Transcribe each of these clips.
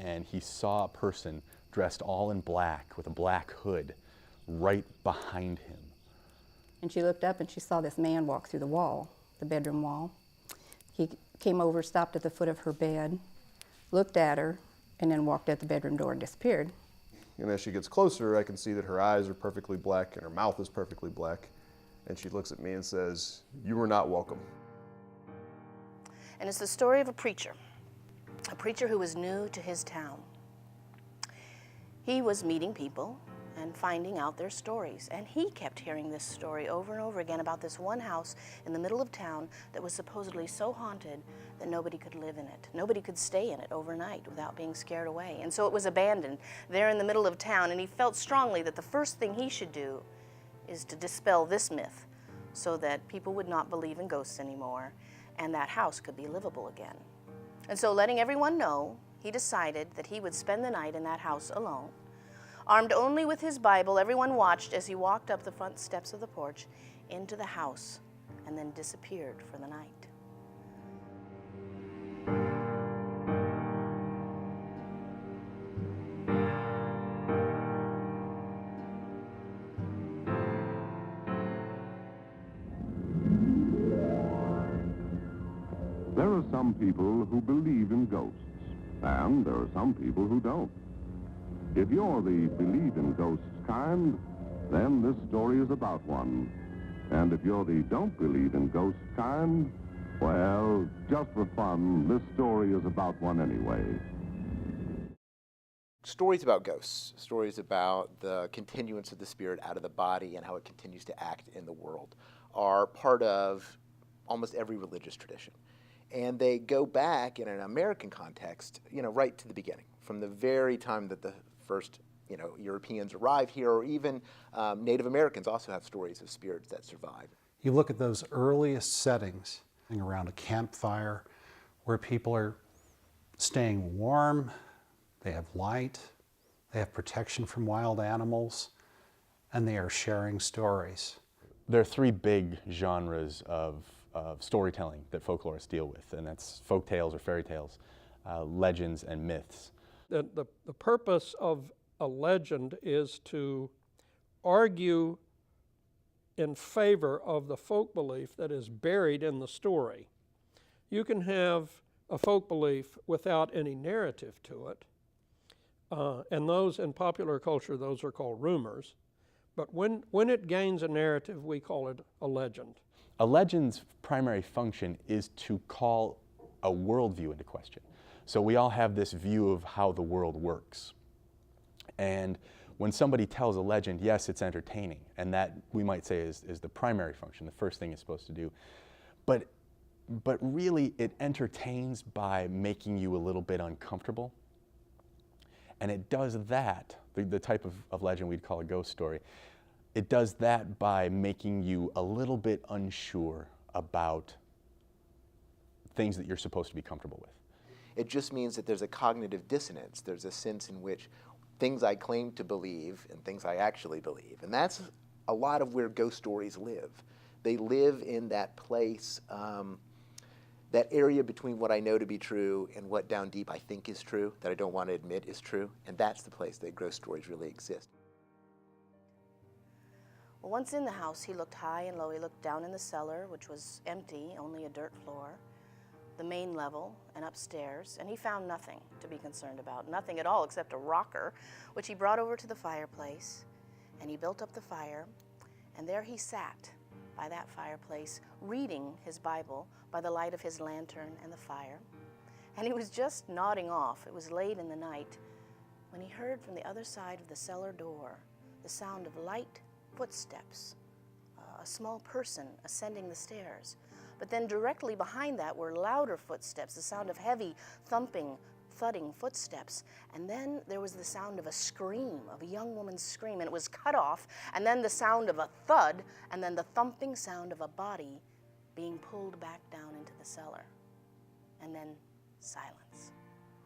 and he saw a person dressed all in black with a black hood right behind him. And she looked up and she saw this man walk through the wall, the bedroom wall. He came over, stopped at the foot of her bed, looked at her, and then walked out the bedroom door and disappeared. And as she gets closer, I can see that her eyes are perfectly black and her mouth is perfectly black. And she looks at me and says, "You are not welcome." And it's the story of a preacher who was new to his town. He was meeting people and finding out their stories. And he kept hearing this story over and over again about this one house in the middle of town that was supposedly so haunted that nobody could live in it. Nobody could stay in it overnight without being scared away. And so it was abandoned there in the middle of town, and he felt strongly that the first thing he should do is to dispel this myth so that people would not believe in ghosts anymore and that house could be livable again. And so, letting everyone know, he decided that he would spend the night in that house alone. Armed only with his Bible, everyone watched as he walked up the front steps of the porch into the house and then disappeared for the night. There are some people who believe in ghosts, and there are some people who don't. If you're the believe in ghosts kind, then this story is about one. And if you're the don't believe in ghosts kind, well, just for fun, this story is about one anyway. Stories about ghosts, stories about the continuance of the spirit out of the body and how it continues to act in the world, are part of almost every religious tradition. And they go back in an American context, right to the beginning, from the very time that the first, Europeans arrived here, or even Native Americans also have stories of spirits that survive. You look at those earliest settings around a campfire where people are staying warm, they have light, they have protection from wild animals, and they are sharing stories. There are three big genres of storytelling that folklorists deal with, and that's folk tales or fairy tales, legends, and myths. The purpose of a legend is to argue in favor of the folk belief that is buried in the story. You can have a folk belief without any narrative to it, and those in popular culture, those are called rumors. But when it gains a narrative, we call it a legend. A legend's primary function is to call a worldview into question. So we all have this view of how the world works. And when somebody tells a legend, yes, it's entertaining, and that we might say is the primary function, the first thing it's supposed to do. But really it entertains by making you a little bit uncomfortable. And it does that, the type of legend we'd call a ghost story, it does that by making you a little bit unsure about things that you're supposed to be comfortable with. It just means that there's a cognitive dissonance. There's a sense in which things I claim to believe and things I actually believe. And that's a lot of where ghost stories live. They live in that place, that area between what I know to be true and what down deep I think is true, that I don't want to admit is true. And that's the place that ghost stories really exist. Well, once in the house, he looked high and low. He looked down in the cellar, which was empty, only a dirt floor, the main level, and upstairs, and he found nothing to be concerned about, nothing at all except a rocker, which he brought over to the fireplace, and he built up the fire, and there he sat by that fireplace, reading his Bible by the light of his lantern and the fire, and he was just nodding off. It was late in the night when he heard from the other side of the cellar door the sound of light footsteps, a small person ascending the stairs. But then directly behind that were louder footsteps, the sound of heavy, thumping, thudding footsteps. And then there was the sound of a scream, of a young woman's scream, and it was cut off. And then the sound of a thud, and then the thumping sound of a body being pulled back down into the cellar. And then silence.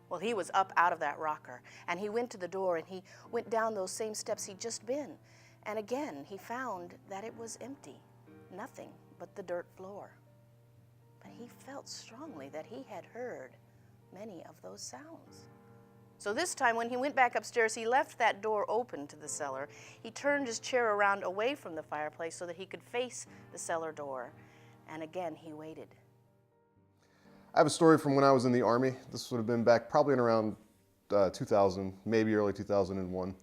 Well, he was up out of that rocker, and he went to the door, and he went down those same steps he'd just been. And again, he found that it was empty, nothing but the dirt floor. But he felt strongly that he had heard many of those sounds. So this time when he went back upstairs, he left that door open to the cellar. He turned his chair around away from the fireplace so that he could face the cellar door. And again, he waited. I have a story from when I was in the Army. This would have been back probably in around 2000, maybe early 2001.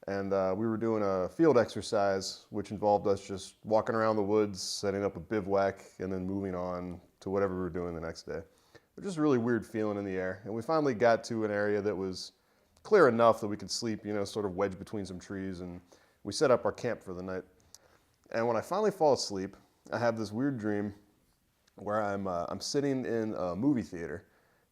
And we were doing a field exercise, which involved us just walking around the woods, setting up a bivouac, and then moving on to whatever we were doing the next day. It was just a really weird feeling in the air. And we finally got to an area that was clear enough that we could sleep, you know, sort of wedged between some trees. And we set up our camp for the night. And when I finally fall asleep, I have this weird dream where I'm sitting in a movie theater.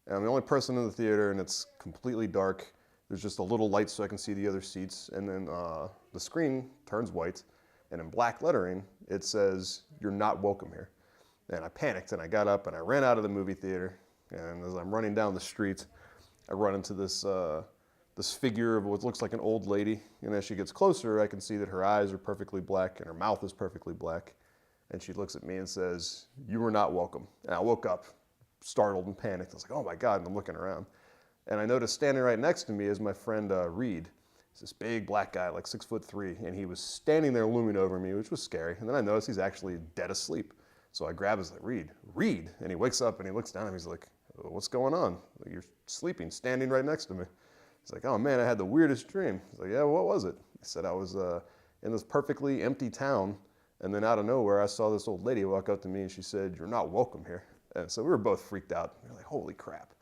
And I'm the only person in the theater, and it's completely dark. There's just a little light so I can see the other seats. And then the screen turns white, and in black lettering, it says, "You're not welcome here." And I panicked, and I got up, and I ran out of the movie theater. And as I'm running down the street, I run into this figure of what looks like an old lady. And as she gets closer, I can see that her eyes are perfectly black, and her mouth is perfectly black. And she looks at me and says, "You are not welcome." And I woke up, startled and panicked. I was like, "Oh my God," and I'm looking around. And I noticed standing right next to me is my friend Reed. He's this big black guy, like 6'3", and he was standing there looming over me, which was scary. And then I noticed he's actually dead asleep. So I grab his, like, Reed, and he wakes up and he looks down and he's like, "What's going on? Like, you're sleeping, standing right next to me." He's like, "Oh man, I had the weirdest dream." He's like, "Yeah, what was it?" He said, "I was in this perfectly empty town, and then out of nowhere, I saw this old lady walk up to me and she said, 'You're not welcome here.'" And so we were both freaked out. We were like, "Holy crap."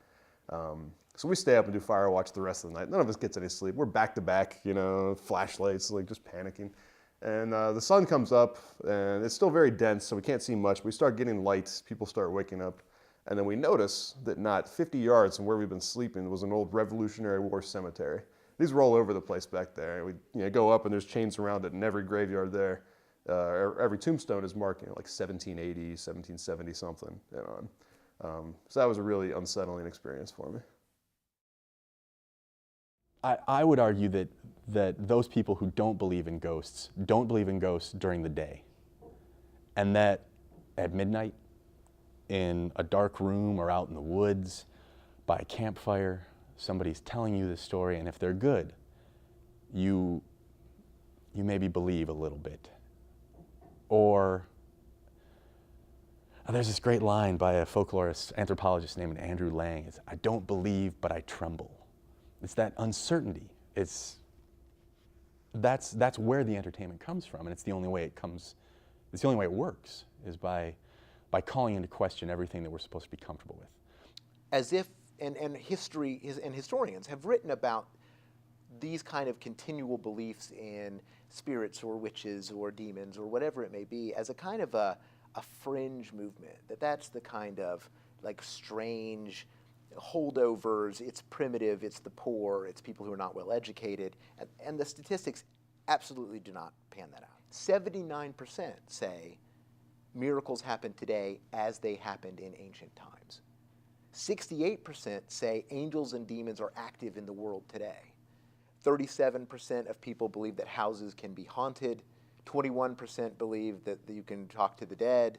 So we stay up and do fire watch the rest of the night. None of us gets any sleep. We're back to back, you know, flashlights, like just panicking. And the sun comes up, and it's still very dense, so we can't see much. We start getting lights. People start waking up. And then we notice that not 50 yards from where we've been sleeping was an old Revolutionary War cemetery. These were all over the place back there. We go up, and there's chains around it in every graveyard there. Every tombstone is marked, like 1780, 1770 something. So that was a really unsettling experience for me. I would argue that those people who don't believe in ghosts during the day. And that at midnight, in a dark room or out in the woods, by a campfire, somebody's telling you this story, and if they're good, you maybe believe a little bit. Or there's this great line by a folklorist anthropologist named Andrew Lang. It's, "I don't believe, but I tremble." It's that uncertainty. That's where the entertainment comes from, and it's the only way it comes. It's the only way it works is by calling into question everything that we're supposed to be comfortable with. As if, and historians have written about these kind of continual beliefs in spirits or witches or demons or whatever it may be as a kind of a fringe movement, that's the kind of like strange holdovers, it's primitive, it's the poor, it's people who are not well educated, and the statistics absolutely do not pan that out. 79% say miracles happen today as they happened in ancient times. 68% say angels and demons are active in the world today. 37% of people believe that houses can be haunted. 21% believe that you can talk to the dead.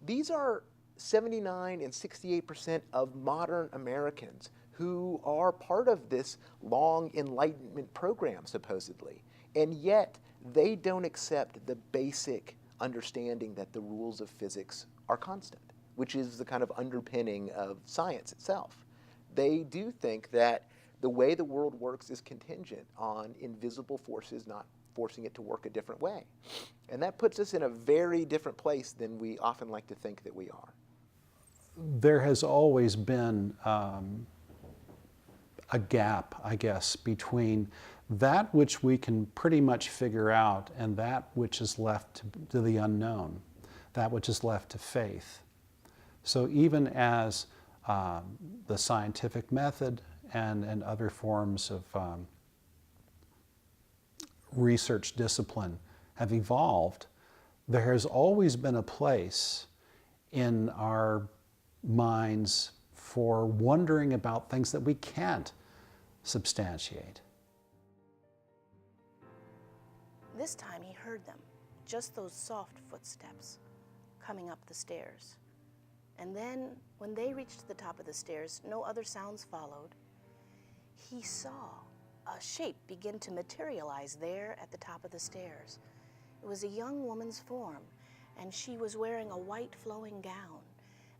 These are 79 and 68% of modern Americans who are part of this long Enlightenment program, supposedly. And yet, they don't accept the basic understanding that the rules of physics are constant, which is the kind of underpinning of science itself. They do think that the way the world works is contingent on invisible forces not forcing it to work a different way. And that puts us in a very different place than we often like to think that we are. There has always been a gap, I guess, between that which we can pretty much figure out and that which is left to the unknown, that which is left to faith. So even as the scientific method and other forms of research discipline have evolved, there has always been a place in our minds for wondering about things that we can't substantiate. This time he heard them, just those soft footsteps coming up the stairs. And then, when they reached the top of the stairs, no other sounds followed. he saw a shape begin to materialize there at the top of the stairs. It was a young woman's form, and she was wearing a white flowing gown.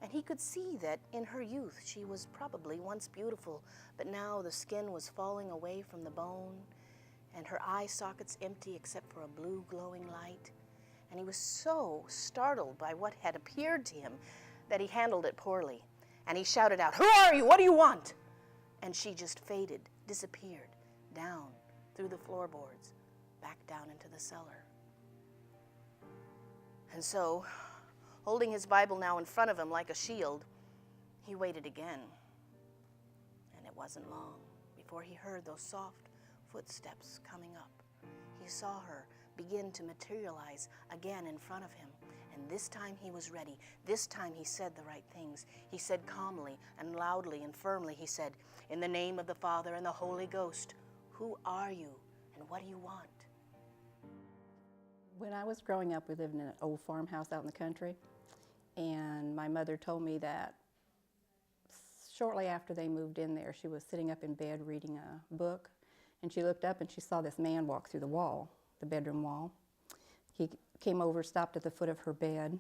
And he could see that in her youth she was probably once beautiful, but now the skin was falling away from the bone, and her eye sockets empty except for a blue glowing light. And he was so startled by what had appeared to him that he handled it poorly. And he shouted out, "Who are you? What do you want?" And she just faded, disappeared, down through the floorboards, back down into the cellar. And so, holding his Bible now in front of him like a shield, he waited again. And it wasn't long before he heard those soft footsteps coming up. He saw her begin to materialize again in front of him. And this time he was ready. This time he said the right things. He said calmly and loudly and firmly, he said, "In the name of the Father and the Holy Ghost, who are you and what do you want?" When I was growing up, we lived in an old farmhouse out in the country, and my mother told me that shortly after they moved in there, she was sitting up in bed reading a book, and she looked up and she saw this man walk through the wall, the bedroom wall. He came over, stopped at the foot of her bed,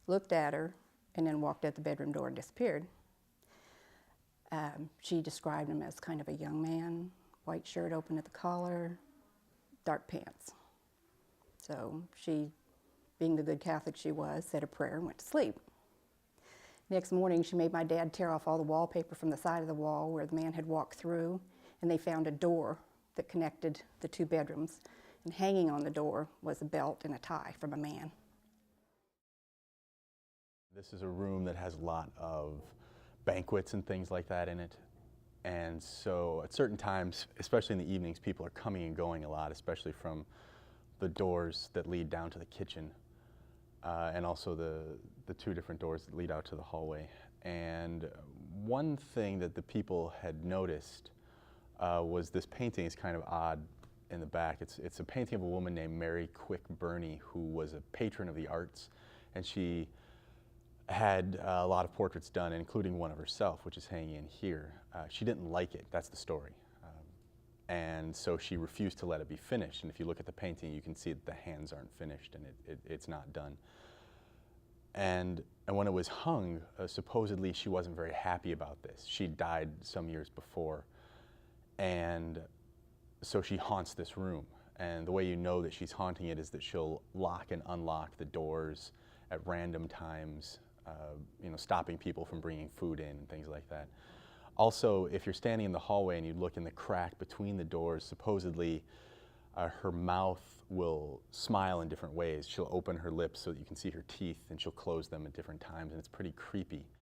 looked at her, and then walked out the bedroom door and disappeared. She described him as kind of a young man, white shirt open at the collar, dark pants. So she, being the good Catholic she was, said a prayer and went to sleep. Next morning, she made my dad tear off all the wallpaper from the side of the wall where the man had walked through, and they found a door that connected the two bedrooms. And hanging on the door was a belt and a tie from a man. This is a room that has a lot of banquets and things like that in it. And so at certain times, especially in the evenings, people are coming and going a lot, especially from the doors that lead down to the kitchen, and also the two different doors that lead out to the hallway. And one thing that the people had noticed was this painting is kind of odd in the back. It's a painting of a woman named Mary Quick Burney, who was a patron of the arts, and she had a lot of portraits done, including one of herself, which is hanging in here. She didn't like it, that's the story. And so she refused to let it be finished. And if you look at the painting, you can see that the hands aren't finished and it's not done. And when it was hung, supposedly she wasn't very happy about this. She died some years before. And so she haunts this room. And the way you know that she's haunting it is that she'll lock and unlock the doors at random times, stopping people from bringing food in and things like that. Also, if you're standing in the hallway and you look in the crack between the doors, supposedly her mouth will smile in different ways. She'll open her lips so that you can see her teeth, and she'll close them at different times, and it's pretty creepy.